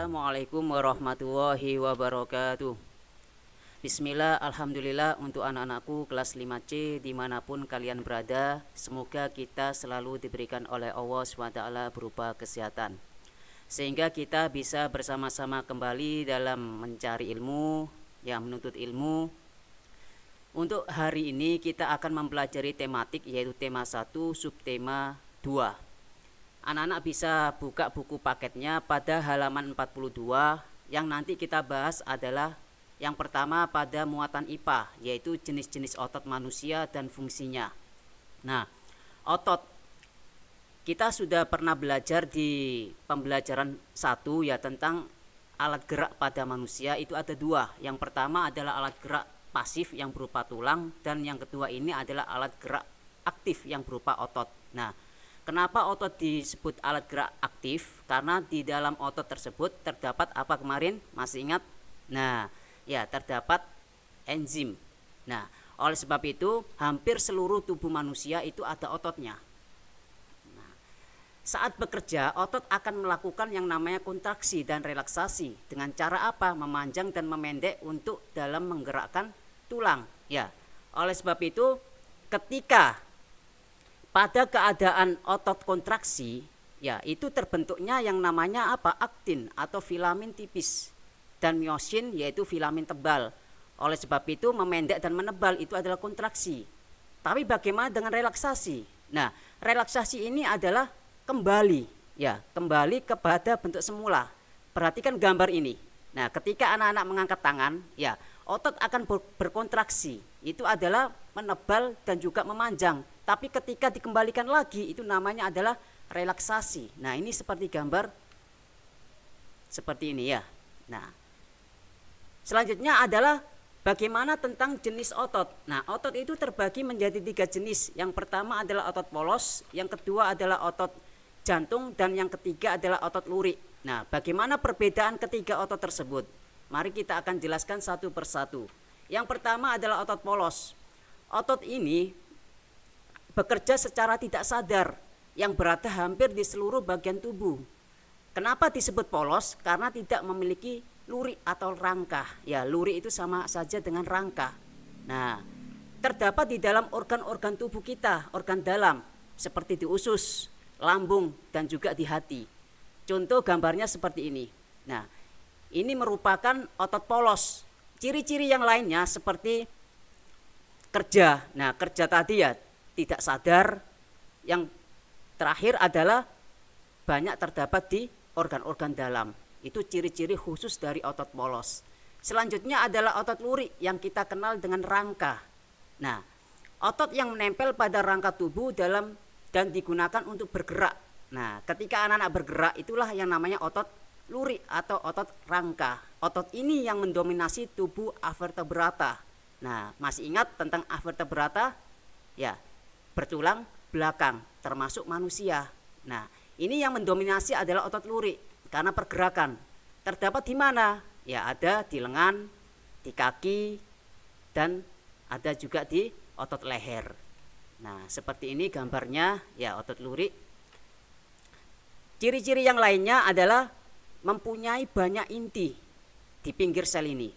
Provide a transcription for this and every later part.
Assalamualaikum warahmatullahi wabarakatuh. Bismillah, alhamdulillah untuk anak-anakku kelas 5C dimanapun kalian berada. Semoga kita selalu diberikan oleh Allah SWT berupa kesehatan, sehingga kita bisa bersama-sama kembali dalam mencari ilmu, menuntut ilmu. Untuk hari ini kita akan mempelajari tematik, yaitu tema 1, subtema 2. Anak-anak bisa buka buku paketnya pada halaman 42. Yang nanti kita bahas adalah yang pertama pada muatan IPA, yaitu jenis-jenis otot manusia dan fungsinya. Nah, otot kita sudah pernah belajar di pembelajaran 1 ya, tentang alat gerak pada manusia itu ada 2. Yang pertama adalah alat gerak pasif yang berupa tulang, dan yang kedua ini adalah alat gerak aktif yang berupa otot. Nah, kenapa otot disebut alat gerak aktif? Karena di dalam otot tersebut terdapat apa kemarin? Masih ingat? Nah, ya, terdapat enzim. Nah, oleh sebab itu hampir seluruh tubuh manusia itu ada ototnya. Nah, saat bekerja, otot akan melakukan yang namanya kontraksi dan relaksasi. Dengan cara apa? Memanjang dan memendek untuk dalam menggerakkan tulang. Ya, oleh sebab itu ketika pada keadaan otot kontraksi, ya, itu terbentuknya yang namanya apa? Aktin atau filamen tipis, dan miosin yaitu filamen tebal. Oleh sebab itu memendek dan menebal itu adalah kontraksi. Tapi bagaimana dengan relaksasi? Nah, relaksasi ini adalah kembali kepada bentuk semula. Perhatikan gambar ini. Nah, ketika anak-anak mengangkat tangan, ya, otot akan berkontraksi. Itu adalah menebal dan juga memanjang. Tapi ketika dikembalikan lagi itu namanya adalah relaksasi. Nah, ini seperti gambar seperti ini ya. Nah, selanjutnya adalah bagaimana tentang jenis otot. Nah, otot itu terbagi menjadi 3 jenis. Yang pertama adalah otot polos, yang kedua adalah otot jantung, dan yang ketiga adalah otot lurik. Nah, bagaimana perbedaan ketiga otot tersebut? Mari kita akan jelaskan satu persatu. Yang pertama adalah otot polos. Otot ini bekerja secara tidak sadar yang berada hampir di seluruh bagian tubuh. Kenapa disebut polos? Karena tidak memiliki lurik atau rangka. Ya, lurik itu sama saja dengan rangka. Nah, terdapat di dalam organ-organ tubuh kita, organ dalam, seperti di usus, lambung, dan juga di hati. Contoh gambarnya seperti ini. Nah, ini merupakan otot polos. Ciri-ciri yang lainnya seperti kerja. Nah, kerja tadi ya tidak sadar. Yang terakhir adalah banyak terdapat di organ-organ dalam. Itu ciri-ciri khusus dari otot polos. Selanjutnya adalah otot lurik yang kita kenal dengan rangka. Nah, otot yang menempel pada rangka tubuh dalam dan digunakan untuk bergerak. Nah, ketika anak-anak bergerak itulah yang namanya otot lurik atau otot rangka. Otot ini yang mendominasi tubuh avertebrata. Nah, masih ingat tentang avertebrata? Ya, bertulang belakang, termasuk manusia. Nah, ini yang mendominasi adalah otot lurik karena pergerakan. Terdapat di mana? Ya, ada di lengan, di kaki, dan ada juga di otot leher. Nah, seperti ini gambarnya, ya, otot lurik. Ciri-ciri yang lainnya adalah mempunyai banyak inti di pinggir sel ini.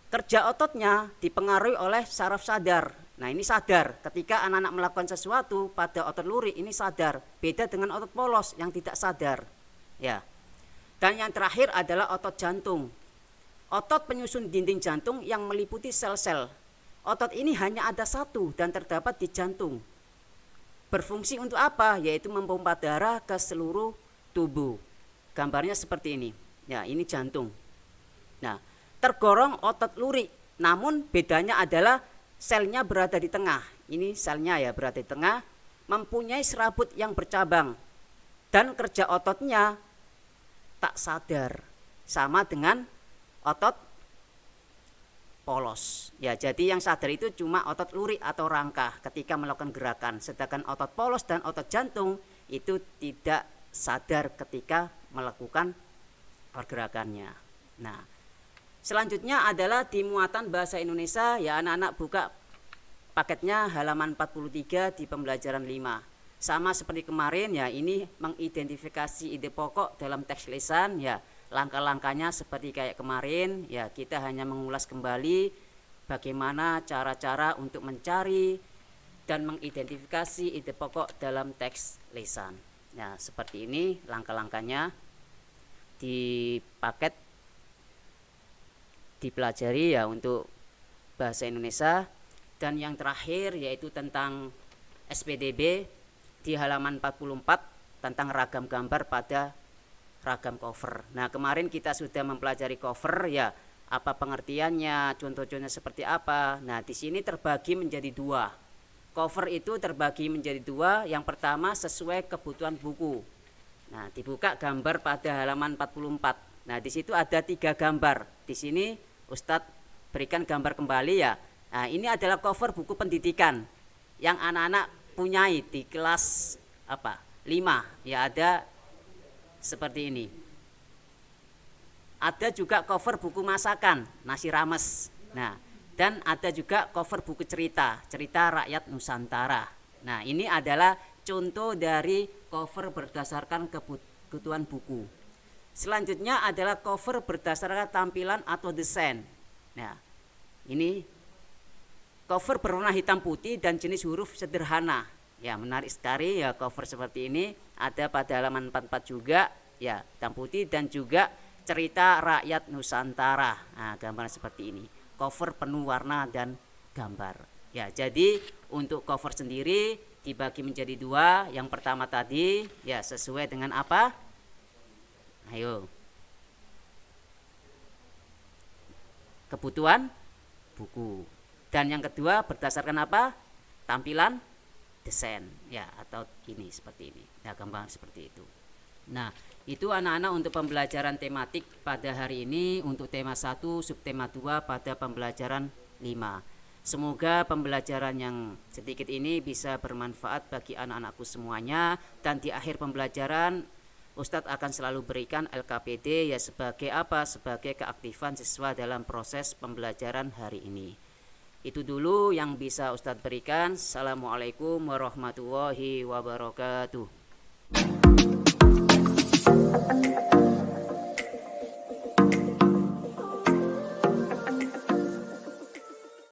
Kerja ototnya dipengaruhi oleh saraf sadar. Nah, ini sadar ketika anak-anak melakukan sesuatu pada otot lurik ini sadar, beda dengan otot polos yang tidak sadar. Ya. Dan yang terakhir adalah otot jantung. Otot penyusun dinding jantung yang meliputi sel-sel. Otot ini hanya ada satu dan terdapat di jantung. Berfungsi untuk apa? Yaitu memompa darah ke seluruh tubuh. Gambarnya seperti ini. Ya, ini jantung. Nah, tergolong otot lurik. Namun bedanya adalah selnya berada di tengah. Ini selnya ya berada di tengah, mempunyai serabut yang bercabang, dan kerja ototnya tak sadar, sama dengan otot polos. Ya, jadi yang sadar itu cuma otot lurik atau rangka ketika melakukan gerakan, sedangkan otot polos dan otot jantung itu tidak sadar ketika melakukan pergerakannya. Nah, selanjutnya adalah di muatan bahasa Indonesia. Ya, anak-anak buka paketnya halaman 43 di pembelajaran 5. Sama seperti kemarin ya, ini mengidentifikasi ide pokok dalam teks lisan ya. langkah-langkahnya seperti kayak kemarin ya, kita hanya mengulas kembali bagaimana cara-cara untuk mencari dan mengidentifikasi ide pokok dalam teks lisan. Nah, seperti ini langkah-langkahnya di paket dipelajari ya untuk bahasa Indonesia. Dan yang terakhir yaitu tentang SPDB di halaman 44 tentang ragam gambar pada ragam cover. Nah, kemarin kita sudah mempelajari cover ya, apa pengertiannya, contoh-contohnya seperti apa. Nah, di sini terbagi menjadi dua. Cover itu terbagi menjadi dua. Yang pertama sesuai kebutuhan buku. Nah, dibuka gambar pada halaman 44. Nah, di situ ada 3 gambar. Di sini Ustadz berikan gambar kembali ya. Nah, ini adalah cover buku pendidikan yang anak-anak punyai di kelas 5. Ya, ada seperti ini. Ada juga cover buku masakan, nasi rames. Nah, dan ada juga cover buku cerita rakyat Nusantara. Nah, ini adalah contoh dari cover berdasarkan kebutuhan buku. Selanjutnya adalah cover berdasarkan tampilan atau desain. Nah, ini cover berwarna hitam putih dan jenis huruf sederhana. Ya, menarik sekali ya cover seperti ini. Ada pada halaman 44 juga ya, hitam putih dan juga cerita rakyat Nusantara. Nah, gambar seperti ini. Cover penuh warna dan gambar. Ya, jadi untuk cover sendiri dibagi menjadi 2. Yang pertama tadi ya sesuai dengan apa? Ayo. Kebutuhan buku. Dan yang kedua berdasarkan apa? Tampilan desain ya, atau ini seperti ini. Ya, gambar seperti itu. Nah, itu anak-anak untuk pembelajaran tematik pada hari ini untuk tema 1 subtema 2 pada pembelajaran 5. Semoga pembelajaran yang sedikit ini bisa bermanfaat bagi anak-anakku semuanya, dan di akhir pembelajaran Ustadz akan selalu berikan LKPD ya sebagai apa? Sebagai keaktifan siswa dalam proses pembelajaran hari ini. Itu dulu yang bisa Ustadz berikan. Assalamualaikum warahmatullahi wabarakatuh.